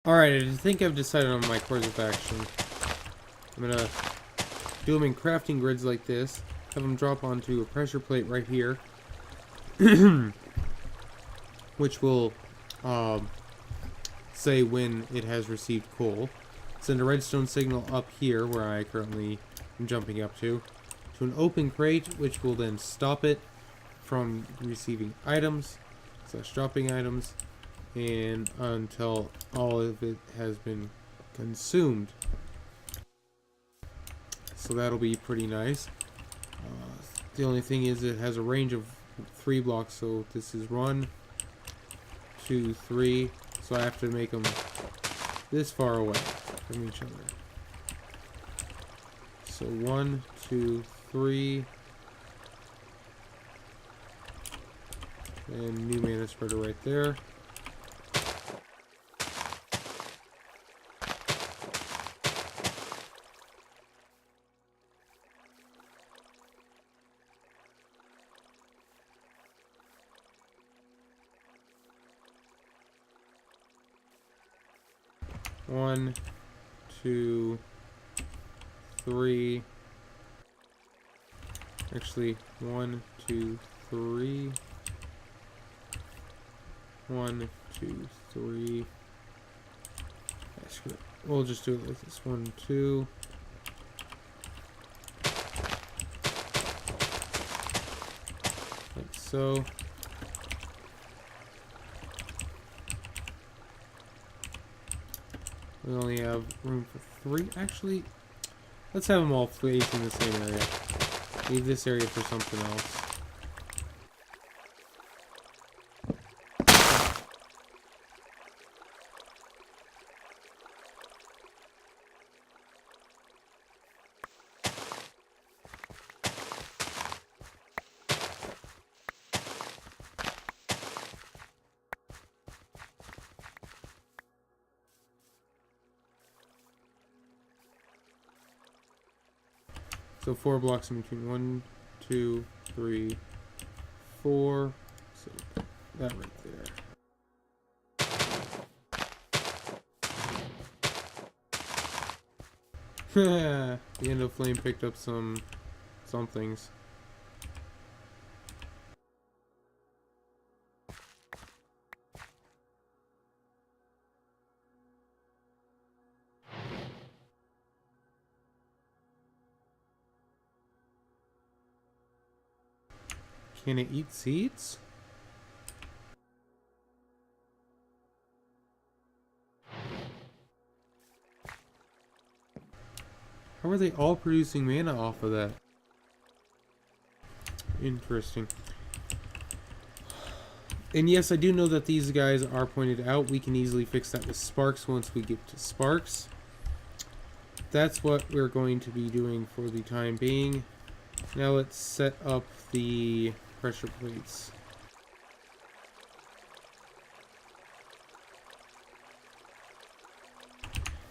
Alright, I think I've decided on my course of action. I'm gonna do them in crafting grids like this, have them drop onto a pressure plate right here, which will say when it has received coal. Send a redstone signal up here, where I currently am jumping up to an open crate, which will then stop it from receiving items, / dropping items, and until all of it has been consumed. So that'll be pretty nice. The only thing is it has a range of 3 blocks, so this is 1, 2, 3. So I have to make them this far away from each other. So 1, 2, 3. And new mana spreader right there. One, 2, 3. Actually, 1, 2, 3. 1, 2, 3. Screw it. We'll just do it like this. 1, 2. Like so. We only have room for 3. Actually, let's have them all facing the same area. Leave this area for something else. So 4 blocks in between. 1, 2, 3, 4. So that right there. The Endoflame picked up some things. Can it eat seeds? How are they all producing mana off of that? Interesting. And yes, I do know that these guys are pointed out. We can easily fix that with sparks once we get to sparks. That's what we're going to be doing for the time being. Now let's set up the pressure plates.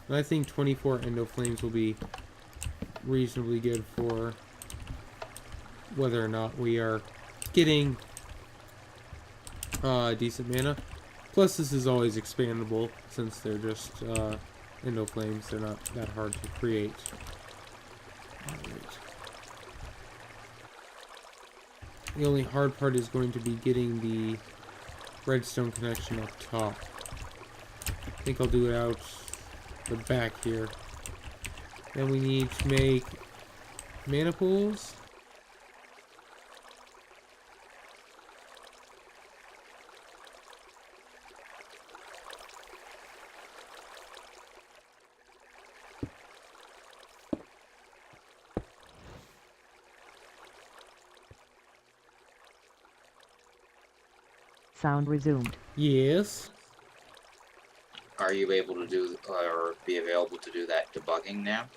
And I think 24 endoflames will be reasonably good for whether or not we are getting decent mana. Plus, this is always expandable since they're just endoflames. They're not that hard to create. Alright. The only hard part is going to be getting the redstone connection up top. I think I'll do it out the back here. Then we need to make mana pools. Sound resumed. Yes. Are you able to do, or be available to do that debugging now?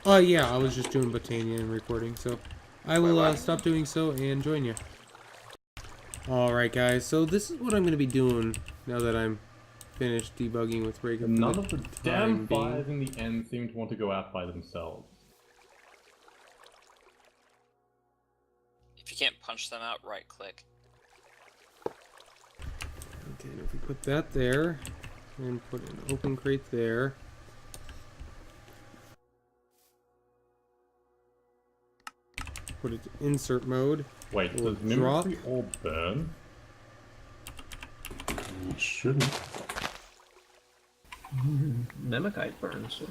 Oh yeah, I was just doing Botania and recording, so I will stop doing so and join you. Alright guys, so this is what I'm going to be doing now that I'm finished debugging with Reika. None of the damn 5 in the end seem to want to go out by themselves. If you can't punch them out, right click. Okay, if we put that there, And put an open crate there. Put it to insert mode. Wait, Or does drop. mimicry all burn? It shouldn't. Memikite burns.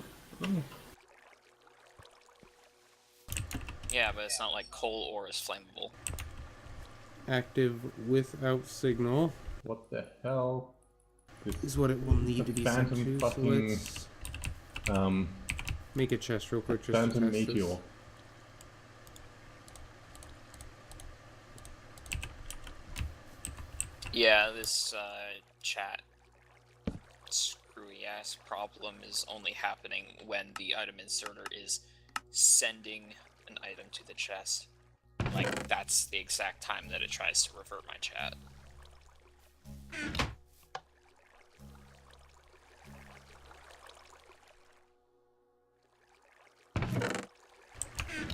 Oh. Yeah, but it's not like coal ore is flammable. Active without signal What the hell? This is what it will need to be sent phantom to. So fucking, let's um, make a chest real quick just to phantom test meteor. this. Yeah, this chat screwy ass problem is only happening when the item inserter is sending an item to the chest. Like, that's the exact time that it tries to revert my chat.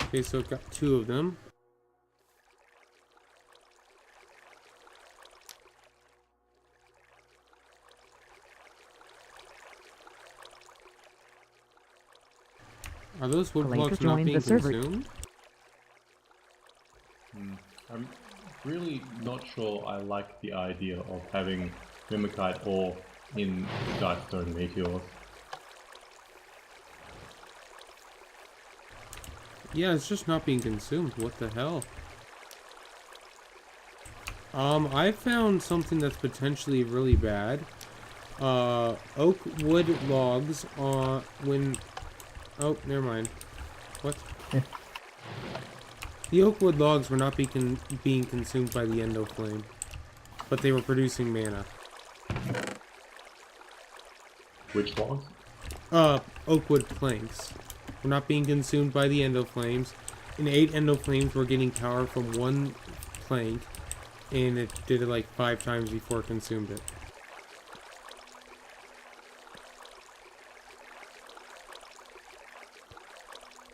Okay, so I've got 2 of them. Are those wood Later blocks not joined being the server. consumed? I'm really not sure I like the idea of having mimikite ore in Skystone meteors. Yeah, it's just not being consumed. What the hell? I found something that's potentially really bad. Oak wood logs when... Oh, never mind. What? The oak wood logs were not being consumed by the endoflame, but they were producing mana. Which logs? Oak wood planks were not being consumed by the endoflames, and 8 endoflames were getting power from 1 plank, and it did it like 5 times before it consumed it.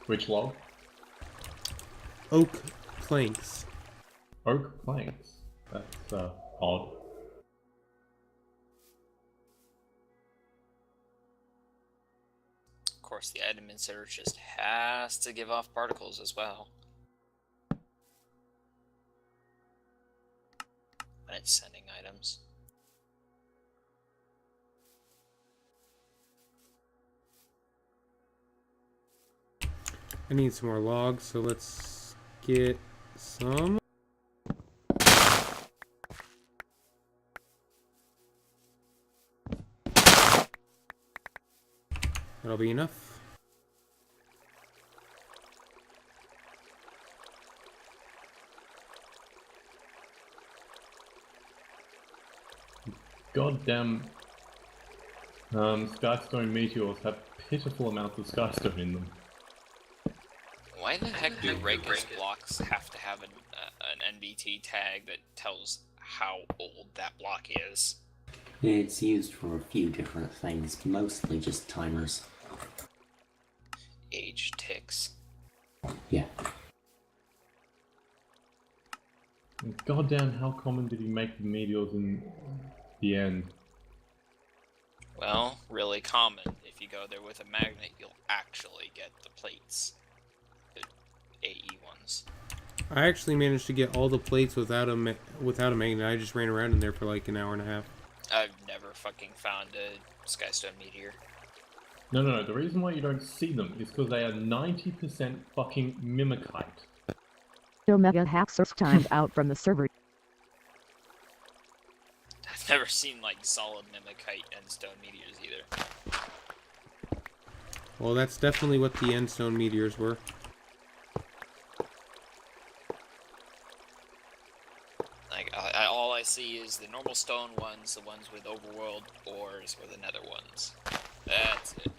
Which log? Oak planks. Oak planks. That's odd. Of course, the item inserter just has to give off particles as well. When it's sending items. I need some more logs, so let's get some. That'll be enough. Goddamn Skystone meteors have pitiful amounts of Skystone in them. Why the heck do Reika's blocks have to have an NBT tag that tells how old that block is? It's used for a few different things, mostly just timers. Age ticks. Yeah. And goddamn, how common did he make the meteors in the end? Well, really common. If you go there with a magnet, you'll actually get the plates. The AE ones. I actually managed to get all the plates without a magnet. I just ran around in there for like an hour and a half. I've never fucking found a Skystone meteor. No, the reason why you don't see them is because they are 90% fucking mimikite. Omega hacks are timed out from the server. I've never seen like solid Mimikite and stone meteors either. Well, that's definitely what the endstone meteors were. Like, all I see is the normal stone ones, the ones with overworld ores, or the nether ones. That's it.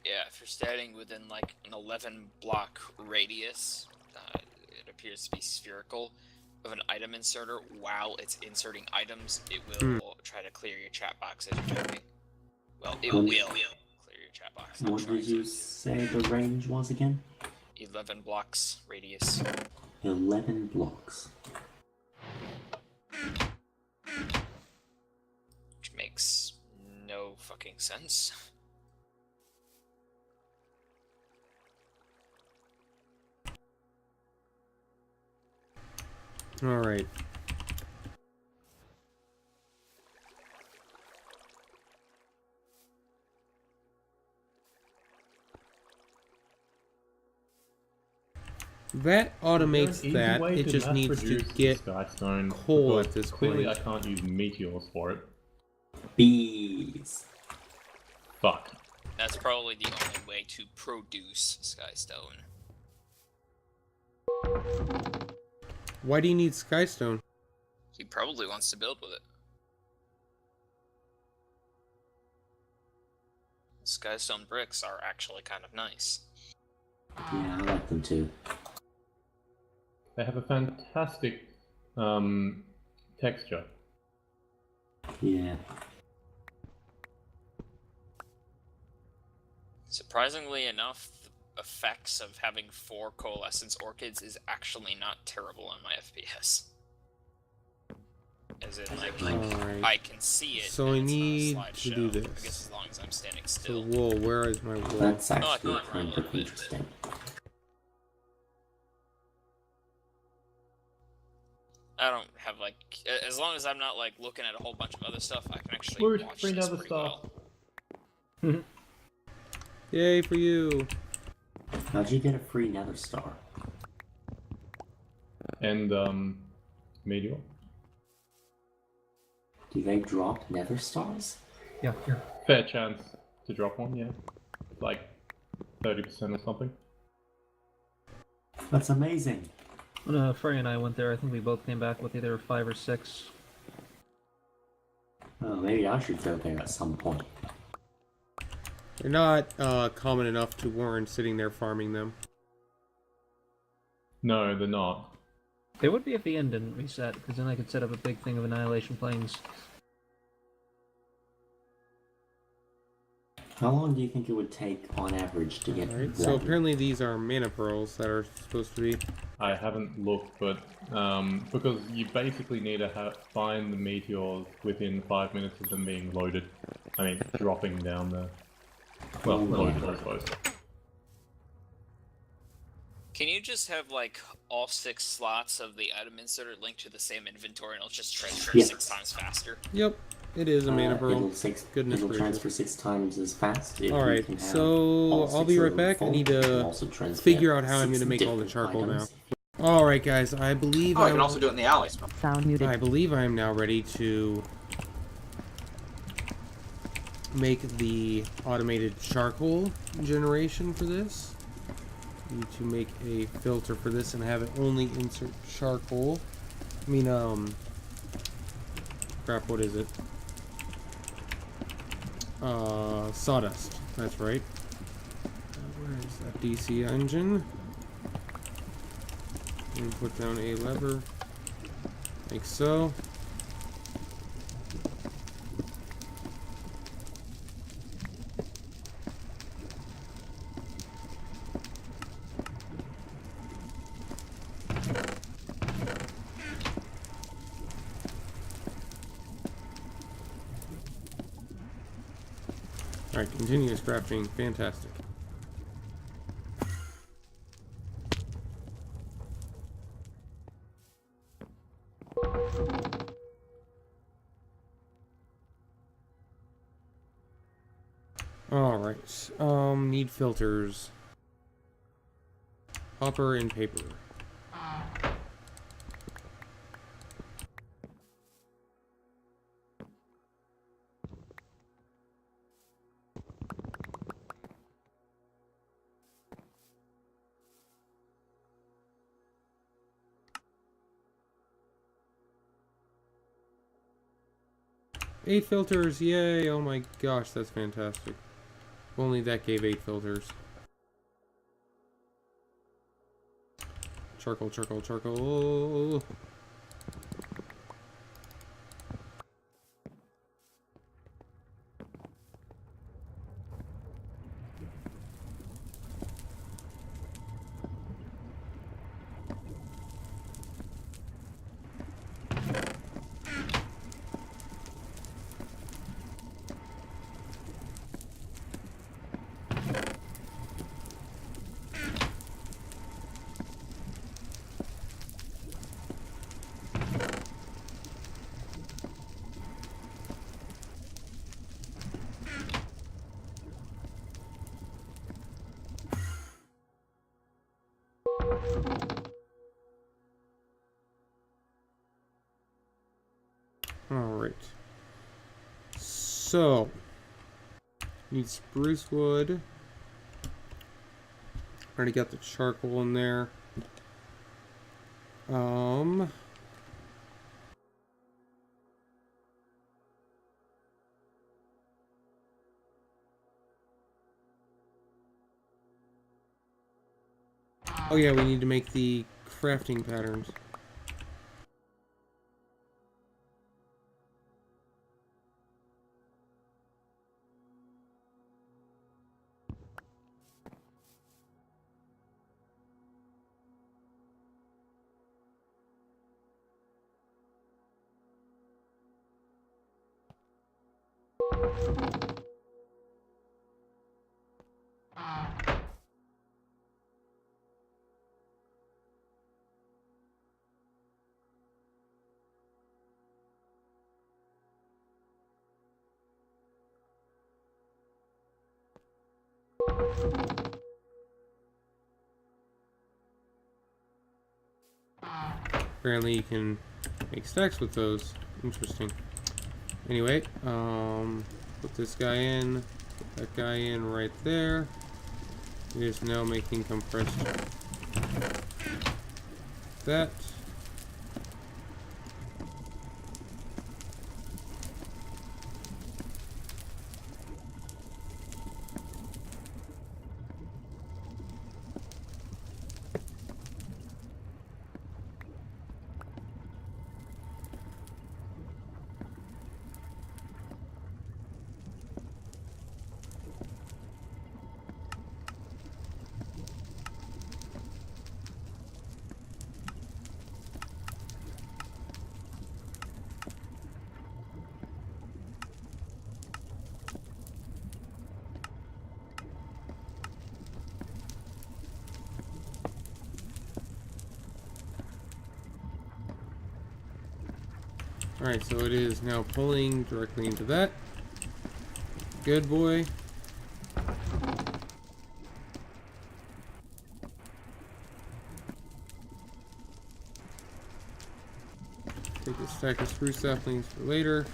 Yeah, if you're standing within like an 11 block radius, it appears to be spherical, of an item inserter, while it's inserting items, it will try to clear your chat box as you're typing. Well, it will clear your chat box. What did you say the range was again? 11 blocks radius. 11 blocks. makes no fucking sense. Alright. That automates Is there an easy that. way It to just needs to mass-produce get Skystone? coal Because at this clearly point. I can't use meteors for it. Bees. Fuck. That's probably the only way to produce Skystone. Why do you need Skystone? He probably wants to build with it. Skystone bricks are actually kind of nice. Yeah, I like them too. They have a fantastic texture. Yeah. Surprisingly enough, the effects of having 4 coalescence orchids is actually not terrible on my FPS. As in, like, Alright. I can see it. So and I it's need not a to slideshow. do I this. guess as long as I'm standing So still. wool, where is my wool? That's I actually can kind run of a bit. interesting. I don't have, like, as long as I'm not, like, looking at a whole bunch of other stuff, I can actually Word, watch free this nether pretty star. well. Yay for you! How'd you get a free nether star? And meteor. Do they drop nether stars? Yeah. Fair chance to drop one, yeah. Like 30% or something. That's amazing. When Frey and I went there, I think we both came back with either 5 or 6. Oh, maybe I should go there at some point. They're not common enough to warrant sitting there farming them. No, they're not. They would be if the end didn't reset, because then I could set up a big thing of Annihilation Plains. How long do you think it would take on average to get Alright, one? so apparently these are mana pearls that are supposed to be. I haven't looked, but because you basically need to find the meteors within 5 minutes of them being loaded. I mean, dropping down there. Well, Oh, loaded, yeah. I suppose. Can you just have, like, all 6 slots of the item inserter linked to the same inventory and it'll just transfer Yeah. 6 times faster? Yep, it is a mana pearl. Goodness it'll gracious. transfer 6 times as fast. If Alright, you can have so all I'll 6 be of right them back. I full, need you can to also transfer figure out how I'm 6 going to make all the different charcoal items. now. Alright guys, I believe Oh, I can also do it in the alleys. Sound muted. I believe I am now ready to make the automated charcoal generation for this. Need to make a filter for this and have it only insert charcoal. I mean, crap, what is it? Sawdust. That's right. Where is that DC engine? And put down a lever, like so. Alright, continuous crafting, fantastic. Alright, need filters. Hopper and paper. Eight filters, yay! Oh my gosh, that's fantastic. If only that gave 8 filters. Charcoal, charcoal, charcoal. Alright. So, need spruce wood. Already got the charcoal in there. Oh yeah, we need to make the crafting patterns. Apparently you can make stacks with those. Interesting. Anyway, put this guy in, put that guy in right there. It is now making compressed that. Alright, so it is now pulling directly into that. Good boy. Take a stack of spruce saplings for later.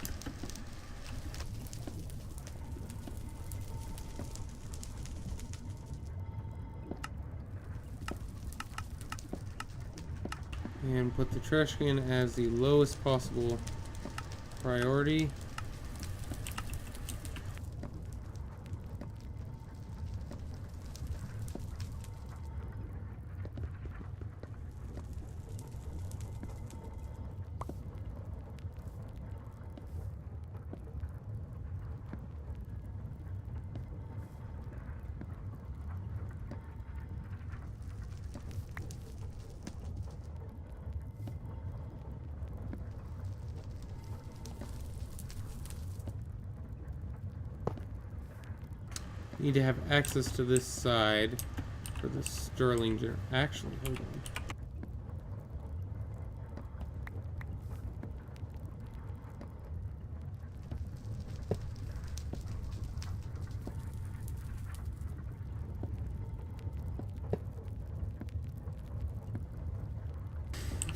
And put the trash can as the lowest possible priority. Need to have access to this side for the sterling gener- Actually, hold on.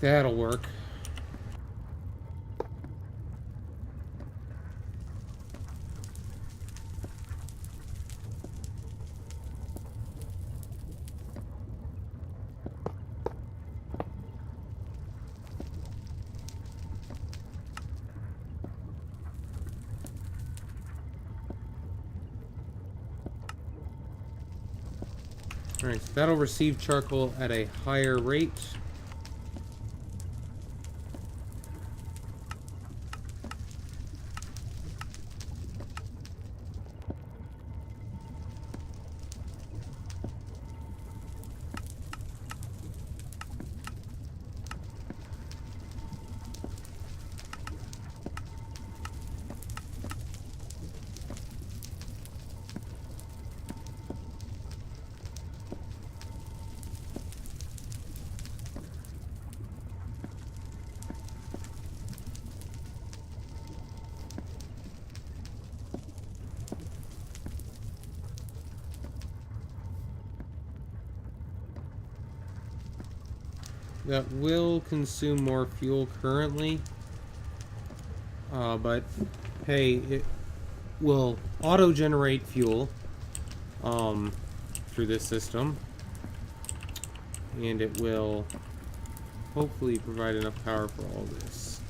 That'll work. Alright, so that'll receive charcoal at a higher rate. That will consume more fuel currently. But hey, it will auto-generate fuel through this system, and it will hopefully provide enough power for all this.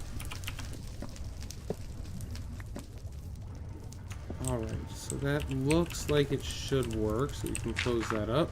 Alright, so that looks like it should work, so we can close that up.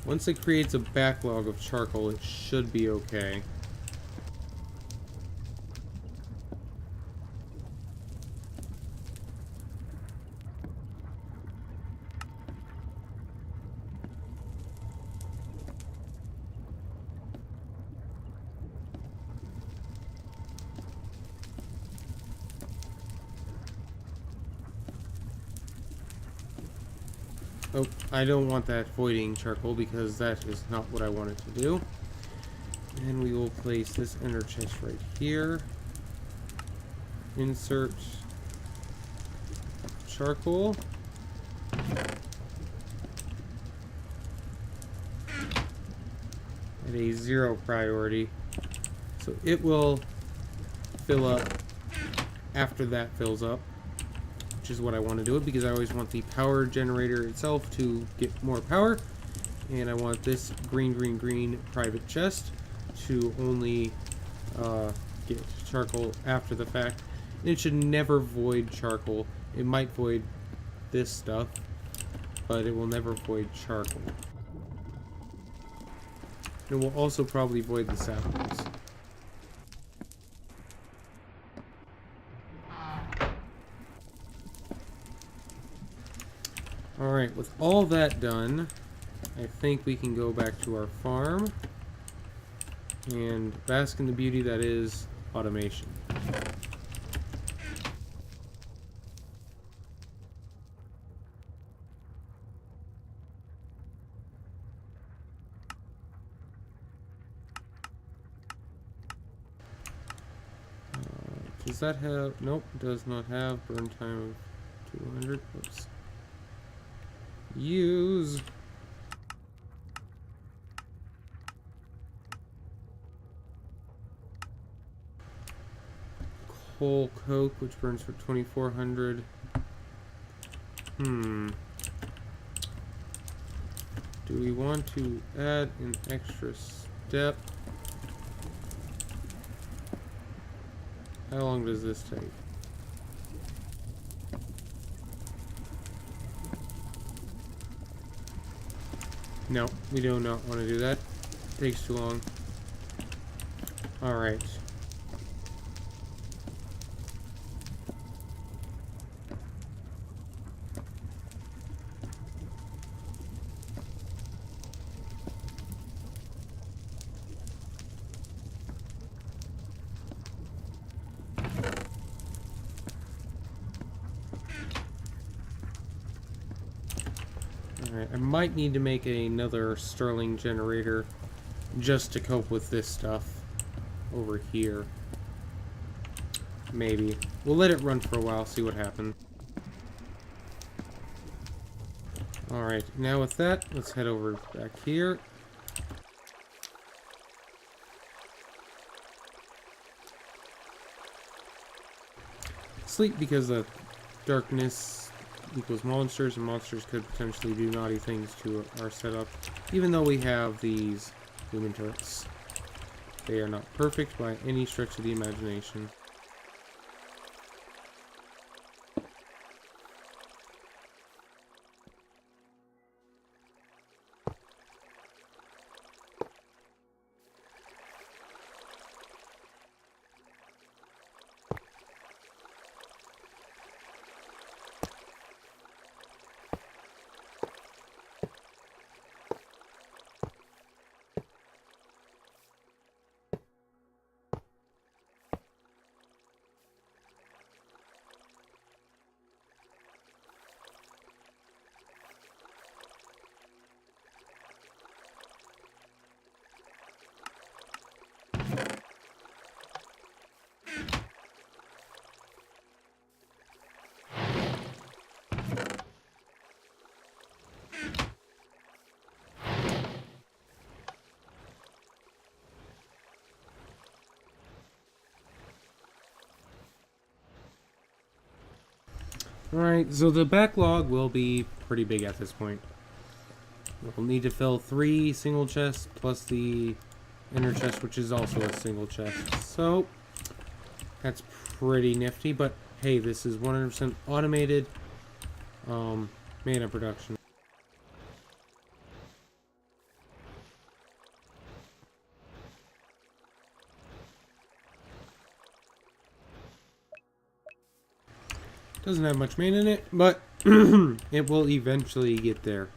Once it creates a backlog of charcoal, it should be okay. Oh, I don't want that voiding charcoal because that is not what I wanted to do. And we will place this ender chest right here. Insert charcoal. At a 0 priority. So it will fill up after that fills up, which is what I want to do it because I always want the power generator itself to get more power, and I want this green private chest to only get charcoal after the fact. And it should never void charcoal. It might void this stuff, but it will never void charcoal. It will also probably void the saplings. Alright, with all that done, I think we can go back to our farm and bask in the beauty that is automation. Does that have... Nope, does not have burn time of 200. Oops. Use... coal coke, which burns for 2400. Do we want to add an extra step? How long does this take? No, we do not want to do that. It takes too long. Alright. Alright, I might need to make another Sterling generator just to cope with this stuff over here. Maybe. We'll let it run for a while, see what happens. Alright, now with that, let's head over back here. Sleep because the darkness equals monsters, and monsters could potentially do naughty things to our setup, even though we have these lumen turrets. They are not perfect by any stretch of the imagination. Alright, so the backlog will be pretty big at this point. We'll need to fill 3 single chests plus the inner chest, which is also a single chest. So, that's pretty nifty, but hey, this is 100% automated mana production. Doesn't have much mana in it, but it will eventually get there.